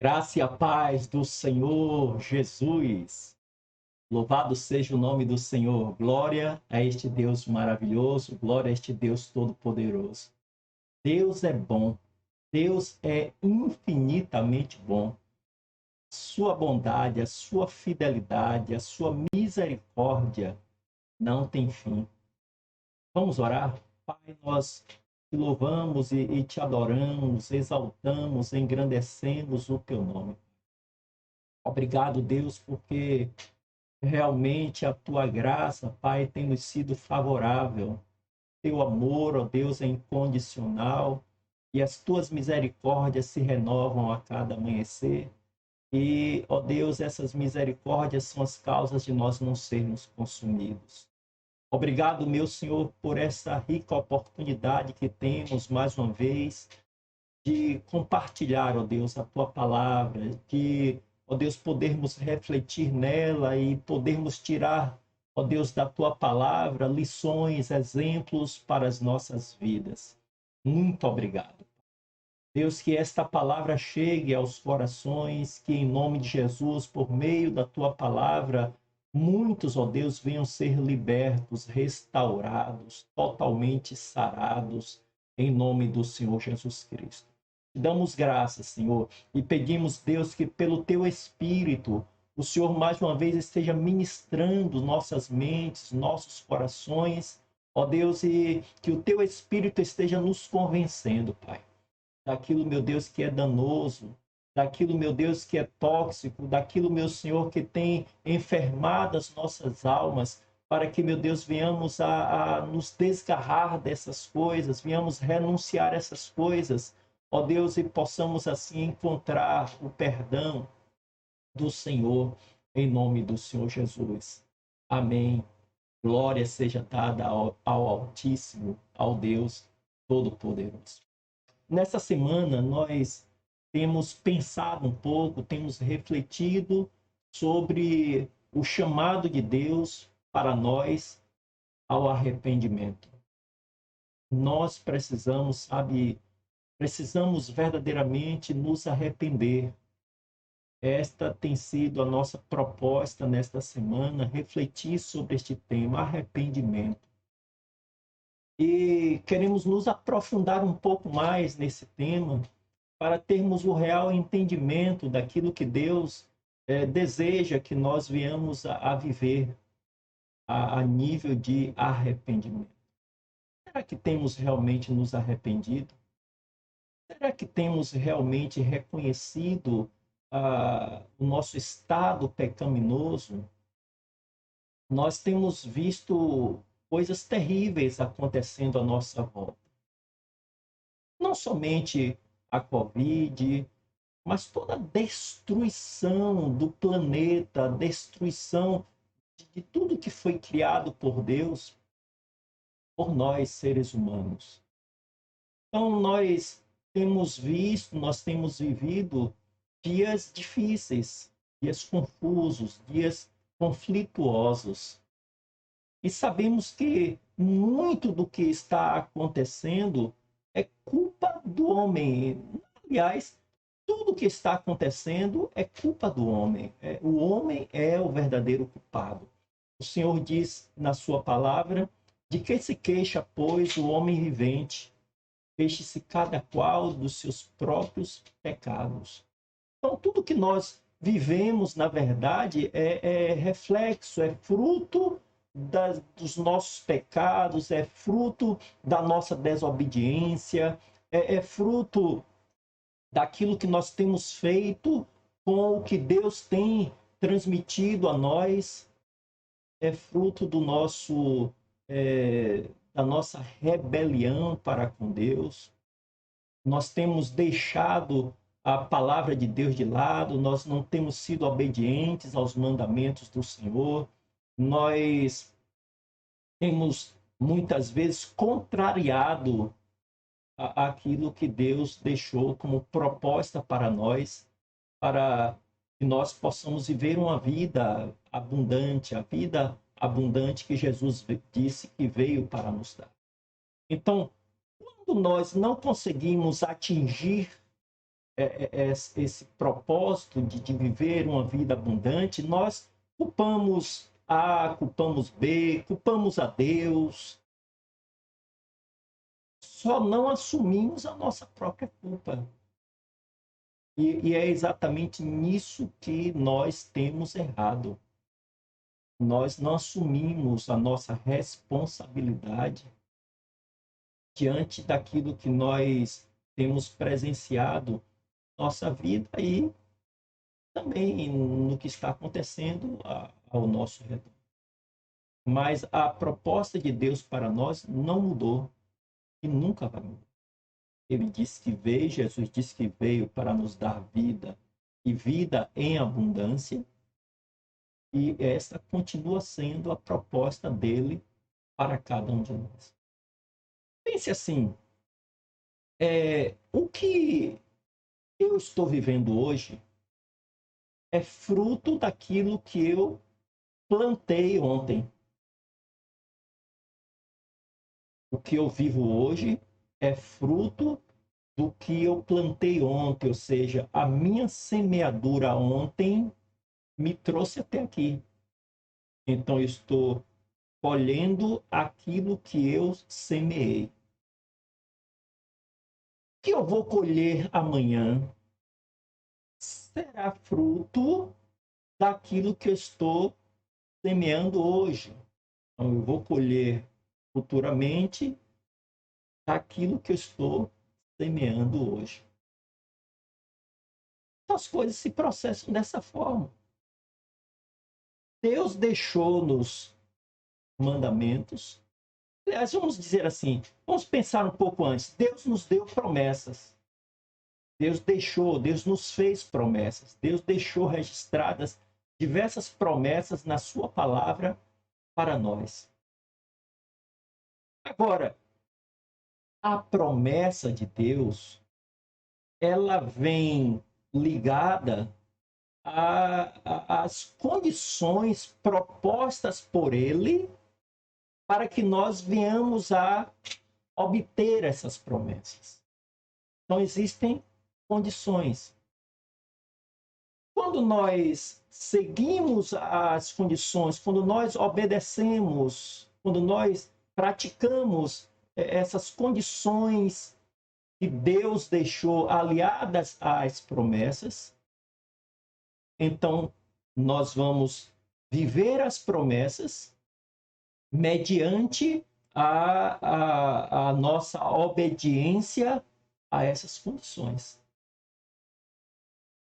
Graça e a paz do Senhor Jesus. Louvado seja o nome do Senhor. Glória a este Deus maravilhoso. Glória a este Deus todo-poderoso. Deus é bom. Deus é infinitamente bom. Sua bondade, a sua fidelidade, a sua misericórdia não tem fim. Vamos orar? Pai, nós te louvamos e te adoramos, exaltamos, engrandecemos o teu nome. Obrigado, Deus, porque realmente a tua graça, Pai, tem nos sido favorável. Teu amor, ó Deus, é incondicional e as tuas misericórdias se renovam a cada amanhecer. E, ó Deus, essas misericórdias são as causas de nós não sermos consumidos. Obrigado, meu Senhor, por essa rica oportunidade que temos mais uma vez de compartilhar, ó Deus, a tua palavra, de, ó Deus, podermos refletir nela e podermos tirar, ó Deus, da tua palavra lições, exemplos para as nossas vidas. Muito obrigado. Deus, que esta palavra chegue aos corações, que em nome de Jesus, por meio da tua palavra, muitos, ó Deus, venham ser libertos, restaurados, totalmente sarados, em nome do Senhor Jesus Cristo. Te damos graças, Senhor, e pedimos, Deus, que pelo teu Espírito, o Senhor mais uma vez esteja ministrando nossas mentes, nossos corações, ó Deus, e que o teu Espírito esteja nos convencendo, Pai, daquilo, meu Deus, que é danoso, daquilo, meu Deus, que é tóxico, daquilo, meu Senhor, que tem enfermado as nossas almas, para que, meu Deus, venhamos a nos desgarrar dessas coisas, venhamos renunciar a essas coisas, ó Deus, e possamos assim encontrar o perdão do Senhor, em nome do Senhor Jesus. Amém. Glória seja dada ao Altíssimo, ao Deus Todo-Poderoso. Nessa semana, nós temos pensado um pouco, temos refletido sobre o chamado de Deus para nós ao arrependimento. Nós precisamos, sabe, precisamos verdadeiramente nos arrepender. Esta tem sido a nossa proposta nesta semana, refletir sobre este tema, arrependimento. E queremos nos aprofundar um pouco mais nesse tema, para termos o real entendimento daquilo que Deus deseja que nós venhamos a viver a nível de arrependimento. Será que temos realmente nos arrependido? Será que temos realmente reconhecido o nosso estado pecaminoso? Nós temos visto coisas terríveis acontecendo à nossa volta. Não somente a Covid, mas toda a destruição do planeta, a destruição de tudo que foi criado por Deus, por nós, seres humanos. Então, nós temos visto, nós temos vivido dias difíceis, dias confusos, dias conflituosos. E sabemos que muito do que está acontecendo é culpa do homem. Aliás, tudo que está acontecendo é culpa do homem. O homem é o verdadeiro culpado. O Senhor diz na sua palavra: de que se queixa, pois, o homem vivente? Queixe-se cada qual dos seus próprios pecados. Então, tudo que nós vivemos, na verdade, é reflexo, é fruto dos nossos pecados, é fruto da nossa desobediência, é fruto daquilo que nós temos feito com o que Deus tem transmitido a nós, é fruto do nosso, da nossa rebelião para com Deus. Nós temos deixado a palavra de Deus de lado, nós não temos sido obedientes aos mandamentos do Senhor, nós temos muitas vezes contrariado aquilo que Deus deixou como proposta para nós, para que nós possamos viver uma vida abundante, a vida abundante que Jesus disse que veio para nos dar. Então, quando nós não conseguimos atingir esse propósito de viver uma vida abundante, nós culpamos A, culpamos B, culpamos a Deus. Só não assumimos a nossa própria culpa. E é exatamente nisso que nós temos errado. Nós não assumimos a nossa responsabilidade diante daquilo que nós temos presenciado na nossa vida e também no que está acontecendo ao nosso redor. Mas a proposta de Deus para nós não mudou e nunca vai mudar. Ele disse que veio, Jesus disse que veio para nos dar vida e vida em abundância. E essa continua sendo a proposta dele para cada um de nós. Pense assim, o que eu estou vivendo hoje é fruto daquilo que eu plantei ontem. O que eu vivo hoje é fruto do que eu plantei ontem, ou seja, a minha semeadura ontem me trouxe até aqui. Então, eu estou colhendo aquilo que eu semeei. O que eu vou colher amanhã será fruto daquilo que eu estou semeando hoje. Então, eu vou colher futuramente daquilo que eu estou semeando hoje. As coisas se processam dessa forma. Deus deixou-nos mandamentos. Aliás, vamos dizer assim, vamos pensar um pouco antes. Deus nos deu promessas. Deus nos fez promessas. Deus deixou registradas diversas promessas na sua palavra para nós. Agora, a promessa de Deus, ela vem ligada às condições propostas por Ele para que nós venhamos a obter essas promessas. Então, existem condições. Quando nós seguimos as condições, quando nós obedecemos, quando nós praticamos essas condições que Deus deixou aliadas às promessas, então nós vamos viver as promessas mediante a nossa obediência a essas condições.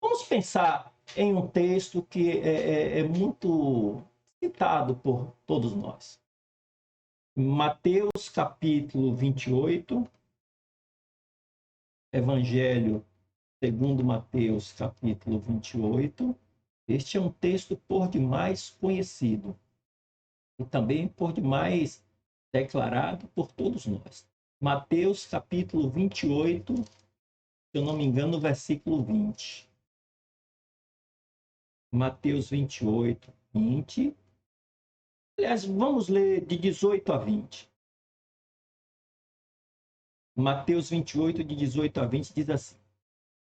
Vamos pensar em um texto que é muito citado por todos nós. Mateus capítulo 28, Evangelho segundo Mateus capítulo 28. Este é um texto por demais conhecido e também por demais declarado por todos nós. Mateus capítulo 28, se eu não me engano, versículo 20. Mateus 28, 20. Aliás, vamos ler de 18 a 20. Mateus 28, de 18 a 20, diz assim: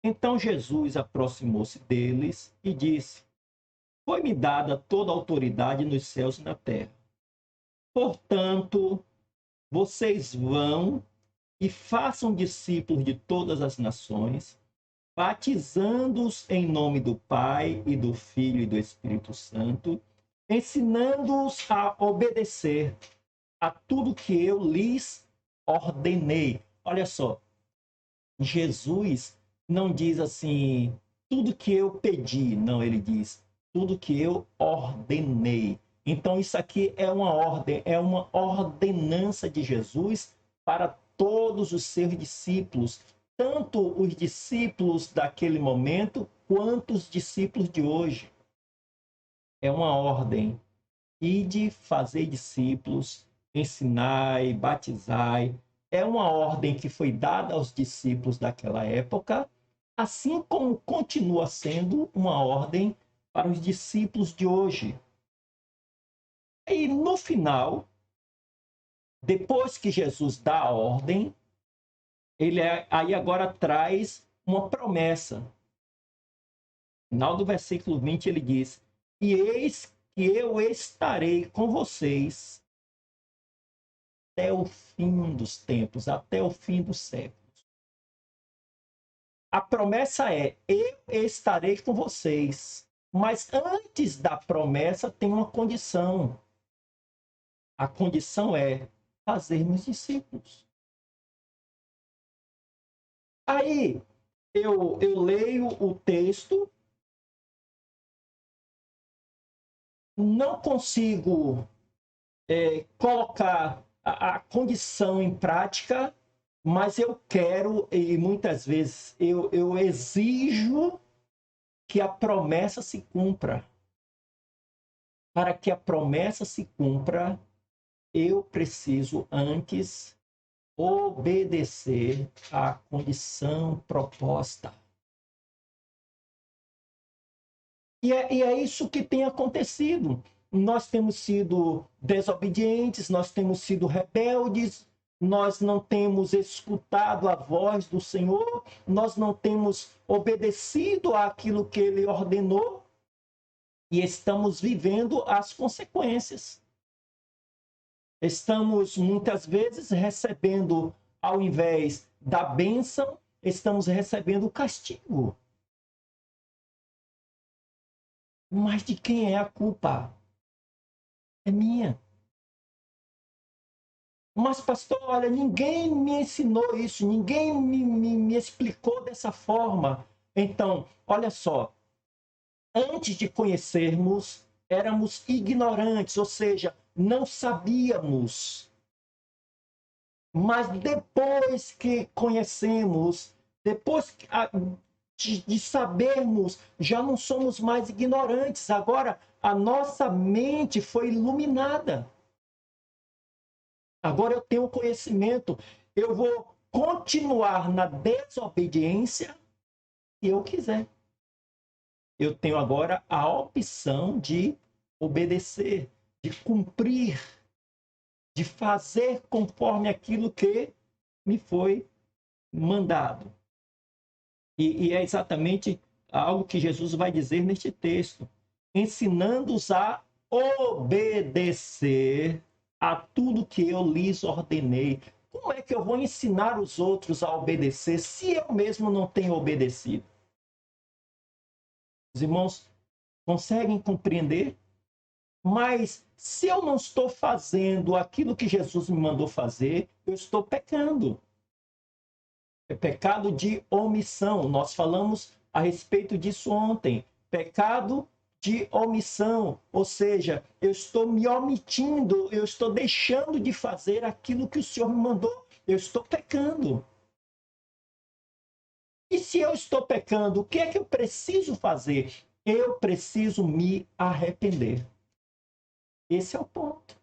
Então Jesus aproximou-se deles e disse: Foi-me dada toda a autoridade nos céus e na terra. Portanto, vocês vão e façam discípulos de todas as nações, batizando-os em nome do Pai e do Filho e do Espírito Santo, ensinando-os a obedecer a tudo que eu lhes ordenei. Olha só, Jesus não diz assim, tudo que eu pedi. Não, ele diz, tudo que eu ordenei. Então, isso aqui é uma ordem, é uma ordenança de Jesus para todos os seus discípulos, tanto os discípulos daquele momento, quanto os discípulos de hoje. É uma ordem. Ide fazer discípulos, ensinai, batizai. É uma ordem que foi dada aos discípulos daquela época, assim como continua sendo uma ordem para os discípulos de hoje. E no final, depois que Jesus dá a ordem, ele aí agora traz uma promessa. No final do versículo 20 ele diz: e eis que eu estarei com vocês até o fim dos tempos, até o fim dos séculos. A promessa é: eu estarei com vocês. Mas antes da promessa tem uma condição. A condição é fazermos discípulos. Aí eu leio o texto, não consigo colocar a condição em prática, mas eu quero, e muitas vezes eu exijo que a promessa se cumpra. Para que a promessa se cumpra, eu preciso antes obedecer à condição proposta. E é isso que tem acontecido. Nós temos sido desobedientes, nós temos sido rebeldes, nós não temos escutado a voz do Senhor, nós não temos obedecido àquilo que Ele ordenou e estamos vivendo as consequências. Estamos, muitas vezes, recebendo, ao invés da bênção, estamos recebendo o castigo. Mas de quem é a culpa? É minha. Mas, pastor, olha, ninguém me ensinou isso, ninguém me explicou dessa forma. Então, olha só, antes de conhecermos, éramos ignorantes, ou seja, não sabíamos. Mas depois que conhecemos, depois de sabermos, já não somos mais ignorantes. Agora, a nossa mente foi iluminada. Agora eu tenho conhecimento. Eu vou continuar na desobediência se eu quiser. Eu tenho agora a opção de obedecer, de cumprir, de fazer conforme aquilo que me foi mandado. E é exatamente algo que Jesus vai dizer neste texto, ensinando-os a obedecer a tudo que eu lhes ordenei. Como é que eu vou ensinar os outros a obedecer se eu mesmo não tenho obedecido? Os irmãos conseguem compreender? Mas se eu não estou fazendo aquilo que Jesus me mandou fazer, eu estou pecando. É pecado de omissão. Nós falamos a respeito disso ontem. Pecado de omissão, ou seja, eu estou me omitindo, eu estou deixando de fazer aquilo que o Senhor me mandou. Eu estou pecando. E se eu estou pecando, o que é que eu preciso fazer? Eu preciso me arrepender. Esse é o ponto.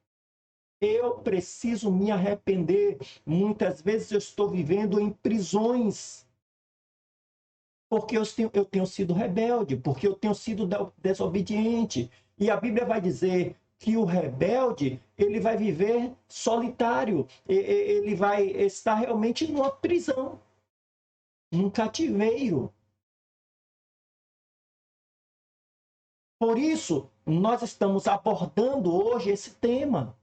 Eu preciso me arrepender. Muitas vezes eu estou vivendo em prisões porque eu tenho sido rebelde, porque eu tenho sido desobediente. E a Bíblia vai dizer que o rebelde, ele vai viver solitário, ele vai estar realmente numa prisão, num cativeiro. Por isso, nós estamos abordando hoje esse tema.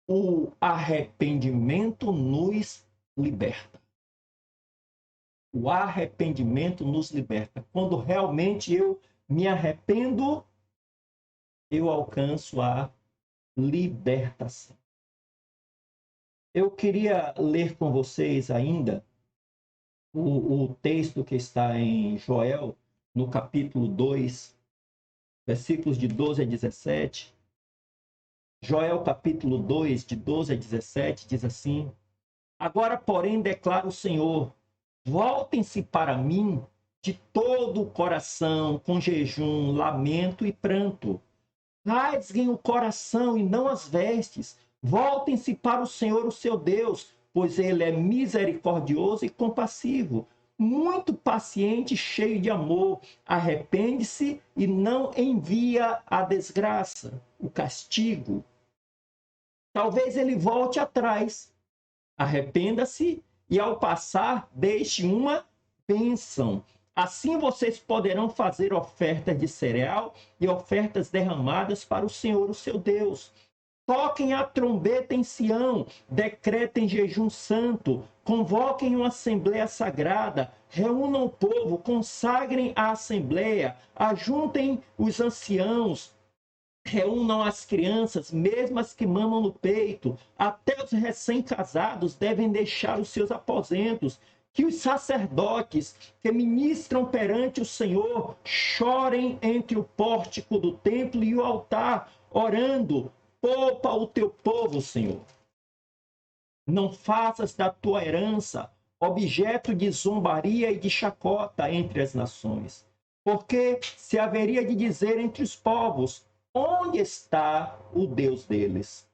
O arrependimento nos liberta. O arrependimento nos liberta. Quando realmente eu me arrependo, eu alcanço a libertação. Eu queria ler com vocês ainda o texto que está em Joel, no capítulo 2, versículos de 12 a 17. Joel, capítulo 2, de 12 a 17, diz assim: agora, porém, declara o Senhor, voltem-se para mim de todo o coração, com jejum, lamento e pranto. Rasguem o coração e não as vestes. Voltem-se para o Senhor, o seu Deus, pois ele é misericordioso e compassivo, muito paciente, cheio de amor. Arrepende-se e não envia a desgraça, o castigo. Talvez ele volte atrás. Arrependa-se e ao passar, deixe uma bênção. Assim vocês poderão fazer ofertas de cereal e ofertas derramadas para o Senhor, o seu Deus. Toquem a trombeta em Sião, decretem jejum santo, convoquem uma assembleia sagrada, reúnam o povo, consagrem a assembleia, ajuntem os anciãos, reúnam as crianças, mesmo as que mamam no peito, até os recém-casados devem deixar os seus aposentos. Que os sacerdotes que ministram perante o Senhor chorem entre o pórtico do templo e o altar, orando: poupa o teu povo, Senhor. Não faças da tua herança objeto de zombaria e de chacota entre as nações. Porque se haveria de dizer entre os povos: onde está o Deus deles?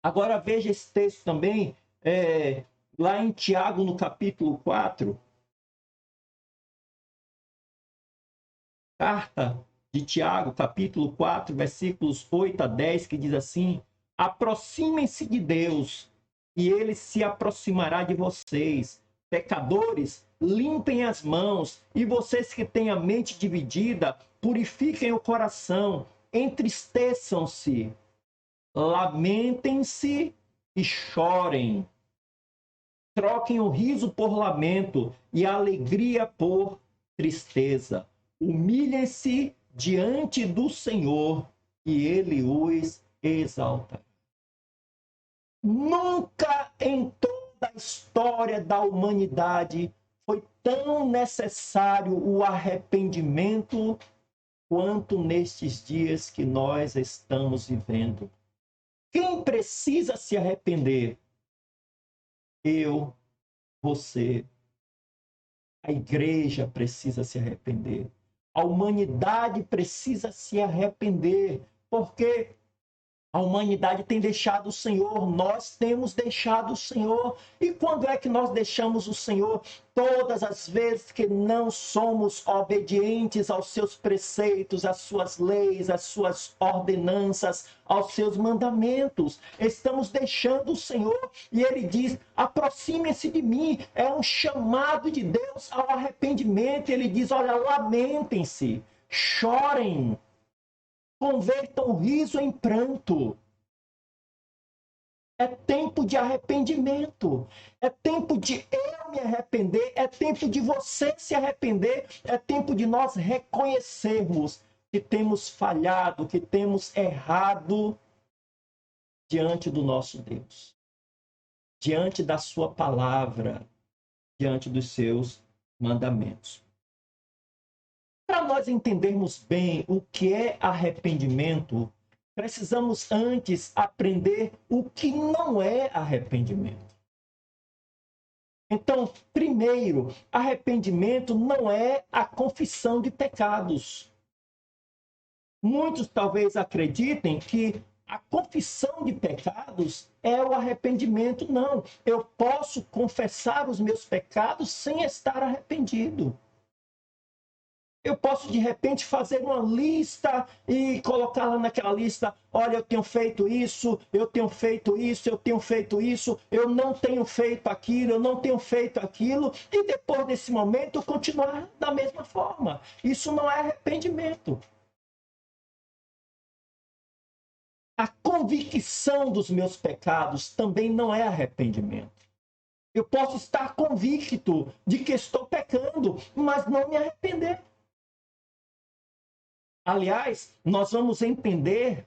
Agora veja esse texto também, lá em Tiago, no capítulo 4. Carta de Tiago, capítulo 4, versículos 8 a 10, que diz assim: aproximem-se de Deus, e ele se aproximará de vocês. Pecadores, limpem as mãos, e vocês que têm a mente dividida, purifiquem o coração, entristeçam-se, lamentem-se e chorem. Troquem o riso por lamento e a alegria por tristeza. Humilhem-se diante do Senhor e ele os exalta. Nunca em toda a história da humanidade foi tão necessário o arrependimento quanto nestes dias que nós estamos vivendo. Quem precisa se arrepender? Eu, você. A igreja precisa se arrepender. A humanidade precisa se arrepender. Porque a humanidade tem deixado o Senhor, nós temos deixado o Senhor. E quando é que nós deixamos o Senhor? Todas as vezes que não somos obedientes aos seus preceitos, às suas leis, às suas ordenanças, aos seus mandamentos. Estamos deixando o Senhor e ele diz: aproximem-se de mim. É um chamado de Deus ao arrependimento. Ele diz: olha, lamentem-se, chorem, convertam o riso em pranto. É tempo de arrependimento. É tempo de eu me arrepender. É tempo de você se arrepender. É tempo de nós reconhecermos que temos falhado, que temos errado diante do nosso Deus, diante da sua palavra, diante dos seus mandamentos. Para nós entendermos bem o que é arrependimento, precisamos antes aprender o que não é arrependimento. Então, primeiro, arrependimento não é a confissão de pecados. Muitos talvez acreditem que a confissão de pecados é o arrependimento. Não, eu posso confessar os meus pecados sem estar arrependido. Eu posso, de repente, fazer uma lista e colocar lá naquela lista: olha, eu tenho feito isso, eu tenho feito isso, eu tenho feito isso, eu não tenho feito aquilo, eu não tenho feito aquilo, e depois desse momento continuar da mesma forma. Isso não é arrependimento. A convicção dos meus pecados também não é arrependimento. Eu posso estar convicto de que estou pecando, mas não me arrepender. Aliás, nós vamos entender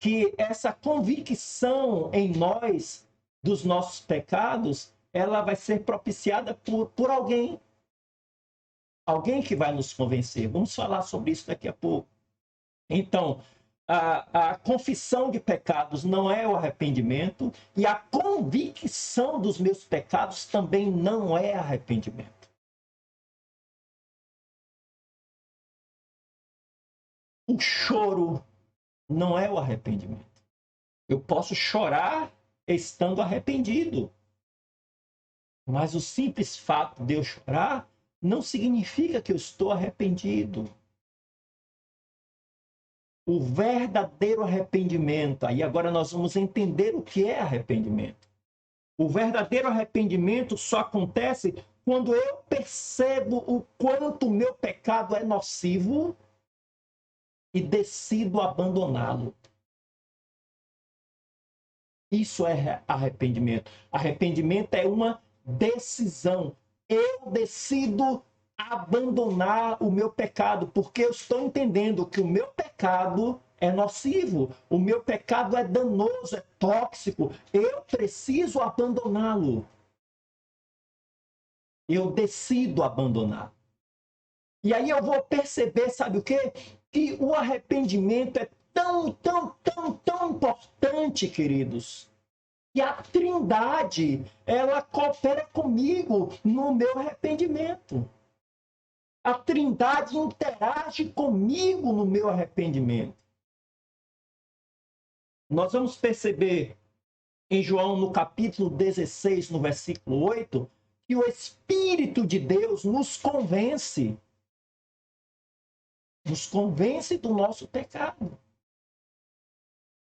que essa convicção em nós dos nossos pecados, ela vai ser propiciada por alguém. Alguém que vai nos convencer. Vamos falar sobre isso daqui a pouco. Então, a confissão de pecados não é o arrependimento e a convicção dos meus pecados também não é arrependimento. O choro não é o arrependimento. Eu posso chorar estando arrependido. Mas o simples fato de eu chorar não significa que eu estou arrependido. O verdadeiro arrependimento, aí agora nós vamos entender o que é arrependimento. O verdadeiro arrependimento só acontece quando eu percebo o quanto o meu pecado é nocivo e decido abandoná-lo. Isso é arrependimento. Arrependimento é uma decisão. Eu decido abandonar o meu pecado, porque eu estou entendendo que o meu pecado é nocivo, o meu pecado é danoso, é tóxico. Eu preciso abandoná-lo. Eu decido abandonar. E aí eu vou perceber, sabe o quê? Que o arrependimento é tão importante, queridos. E a Trindade, ela coopera comigo no meu arrependimento. A Trindade interage comigo no meu arrependimento. Nós vamos perceber em João, no capítulo 16, no versículo 8, que o Espírito de Deus nos convence do nosso pecado.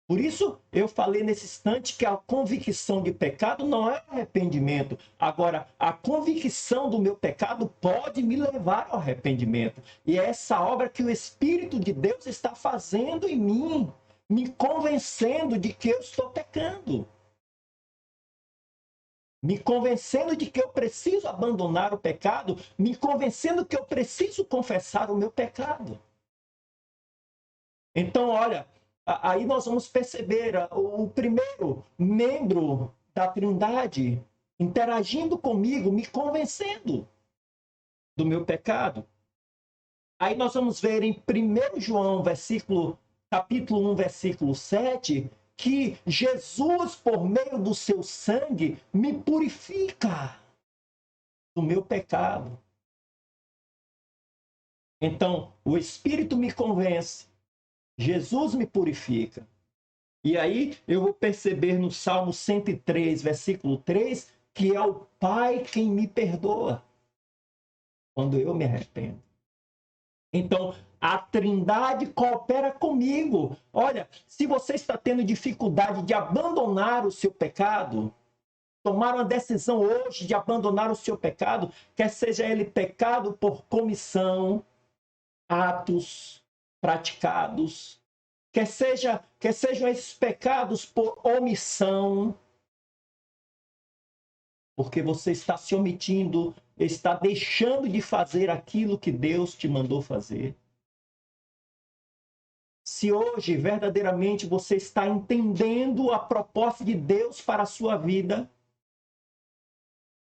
Por isso, eu falei nesse instante que a convicção de pecado não é arrependimento. Agora, a convicção do meu pecado pode me levar ao arrependimento. E é essa obra que o Espírito de Deus está fazendo em mim, me convencendo de que eu estou pecando. Me convencendo de que eu preciso abandonar o pecado, me convencendo que eu preciso confessar o meu pecado. Então, olha, aí nós vamos perceber o primeiro membro da Trindade interagindo comigo, me convencendo do meu pecado. Aí nós vamos ver em 1 João, capítulo 1, versículo 7, que Jesus, por meio do seu sangue, me purifica do meu pecado. Então, o Espírito me convence, Jesus me purifica. E aí eu vou perceber no Salmo 103, versículo 3, que é o Pai quem me perdoa quando eu me arrependo. Então, a Trindade coopera comigo. Olha, se você está tendo dificuldade de abandonar o seu pecado, tomar uma decisão hoje de abandonar o seu pecado, quer seja ele pecado por comissão, atos praticados, quer sejam esses pecados por omissão, porque você está se omitindo, está deixando de fazer aquilo que Deus te mandou fazer. Se hoje verdadeiramente você está entendendo a proposta de Deus para a sua vida,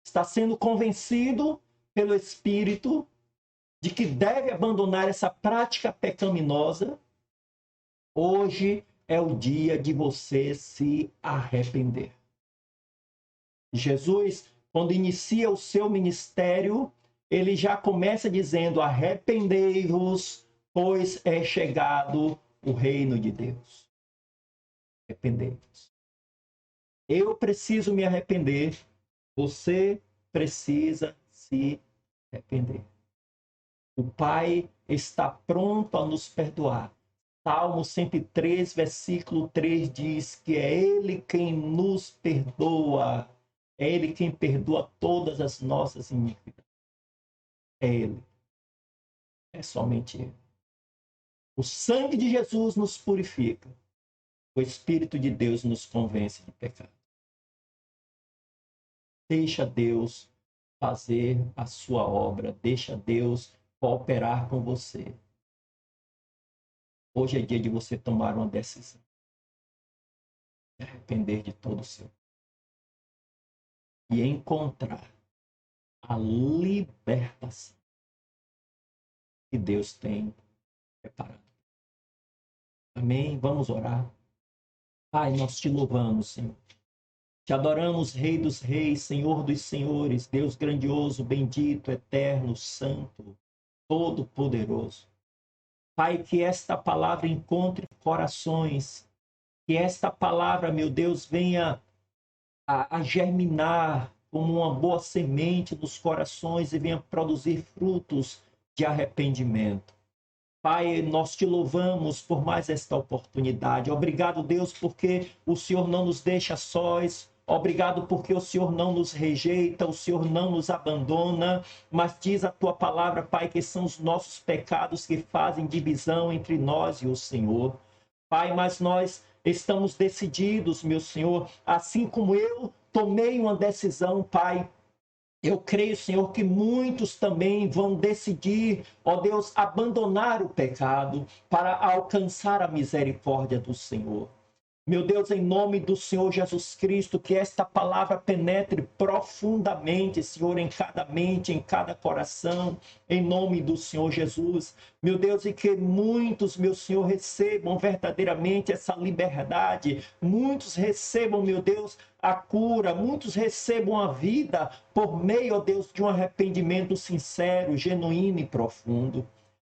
está sendo convencido pelo Espírito de que deve abandonar essa prática pecaminosa, hoje é o dia de você se arrepender. Jesus, quando inicia o seu ministério, ele já começa dizendo: arrependei-vos, pois é chegado o reino de Deus. Arrependei-vos. Eu preciso me arrepender, você precisa se arrepender. O Pai está pronto a nos perdoar. Salmo 103, versículo 3 diz que é Ele quem nos perdoa. É Ele quem perdoa todas as nossas iniquidades. É Ele. É somente Ele. O sangue de Jesus nos purifica. O Espírito de Deus nos convence de pecado. Deixa Deus fazer a sua obra. Deixa Deus cooperar com você. Hoje é dia de você tomar uma decisão. Se arrepender de todo o seu. E encontrar a libertação que Deus tem preparado. Amém? Vamos orar. Pai, nós te louvamos, Senhor. Te adoramos, Rei dos Reis, Senhor dos Senhores, Deus grandioso, bendito, eterno, santo, todo-poderoso. Pai, que esta palavra encontre corações, que esta palavra, meu Deus, venha a germinar como uma boa semente nos corações e venha produzir frutos de arrependimento. Pai, nós te louvamos por mais esta oportunidade. Obrigado, Deus, porque o Senhor não nos deixa sós. Obrigado porque o Senhor não nos rejeita, o Senhor não nos abandona, mas diz a tua palavra, Pai, que são os nossos pecados que fazem divisão entre nós e o Senhor. Pai, mas nós estamos decididos, meu Senhor, assim como eu tomei uma decisão, Pai. Eu creio, Senhor, que muitos também vão decidir, ó Deus, abandonar o pecado para alcançar a misericórdia do Senhor. Meu Deus, em nome do Senhor Jesus Cristo, que esta palavra penetre profundamente, Senhor, em cada mente, em cada coração, em nome do Senhor Jesus. Meu Deus, e que muitos, meu Senhor, recebam verdadeiramente essa liberdade, muitos recebam, meu Deus, a cura, muitos recebam a vida por meio, ó Deus, de um arrependimento sincero, genuíno e profundo.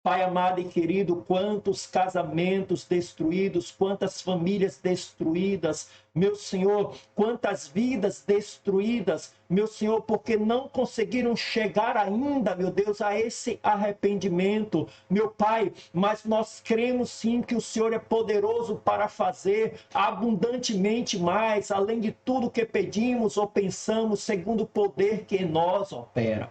Pai amado e querido, quantos casamentos destruídos, quantas famílias destruídas, meu Senhor, quantas vidas destruídas, meu Senhor, porque não conseguiram chegar ainda, meu Deus, a esse arrependimento, meu Pai, mas nós cremos sim que o Senhor é poderoso para fazer abundantemente mais, além de tudo que pedimos ou pensamos, segundo o poder que em nós opera.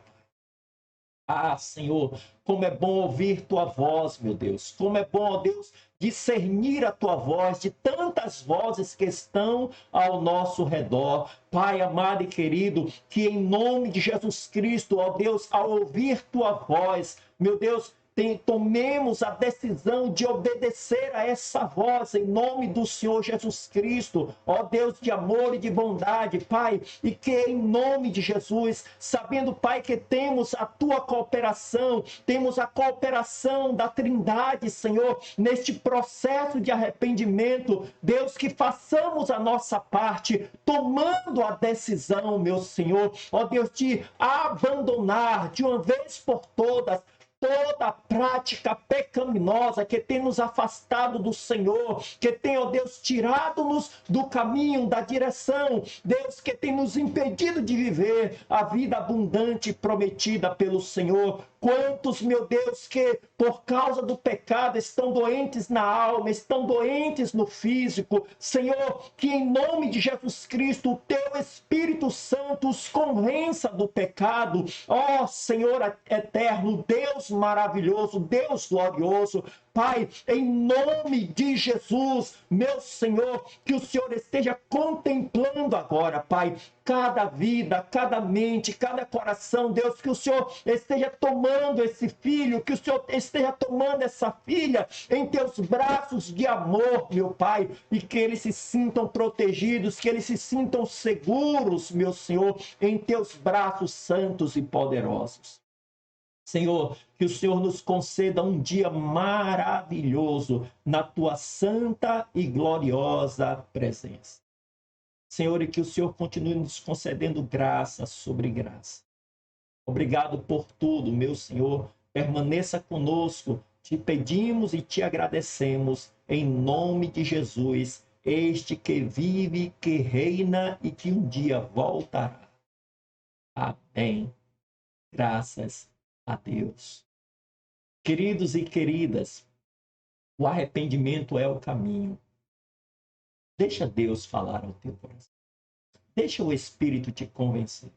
Ah, Senhor, como é bom ouvir tua voz, meu Deus. Como é bom, ó Deus, discernir a tua voz de tantas vozes que estão ao nosso redor. Pai amado e querido, que em nome de Jesus Cristo, ó Deus, ao ouvir tua voz, meu Deus, tomemos a decisão de obedecer a essa voz em nome do Senhor Jesus Cristo, ó Deus de amor e de bondade, Pai, e que em nome de Jesus, sabendo, Pai, que temos a tua cooperação, temos a cooperação da Trindade, Senhor, neste processo de arrependimento, Deus, que façamos a nossa parte, tomando a decisão, meu Senhor, ó Deus, de abandonar de uma vez por todas toda prática pecaminosa que tem nos afastado do Senhor, que tem, ó Deus, tirado-nos do caminho, da direção, Deus, que tem nos impedido de viver a vida abundante prometida pelo Senhor. Quantos, meu Deus, que por causa do pecado estão doentes na alma, estão doentes no físico, Senhor, que em nome de Jesus Cristo, o teu Espírito Santo os convença do pecado, ó Senhor eterno, Deus maravilhoso, Deus glorioso, Pai, em nome de Jesus, meu Senhor, que o Senhor esteja contemplando agora, Pai, cada vida, cada mente, cada coração, Deus, que o Senhor esteja tomando esse filho, que o Senhor esteja tomando essa filha em teus braços de amor, meu Pai, e que eles se sintam protegidos, que eles se sintam seguros, meu Senhor, em teus braços santos e poderosos. Senhor, que o Senhor nos conceda um dia maravilhoso na tua santa e gloriosa presença. Senhor, e que o Senhor continue nos concedendo graça sobre graça. Obrigado por tudo, meu Senhor. Permaneça conosco. Te pedimos e te agradecemos em nome de Jesus, este que vive, que reina e que um dia voltará. Amém. Graças a Deus. Queridos e queridas, o arrependimento é o caminho. Deixa Deus falar ao teu coração. Deixa o Espírito te convencer.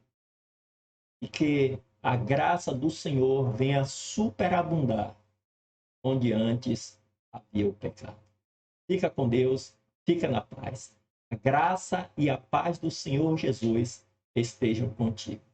E que a graça do Senhor venha superabundar onde antes havia o pecado. Fica com Deus, fica na paz. A graça e a paz do Senhor Jesus estejam contigo.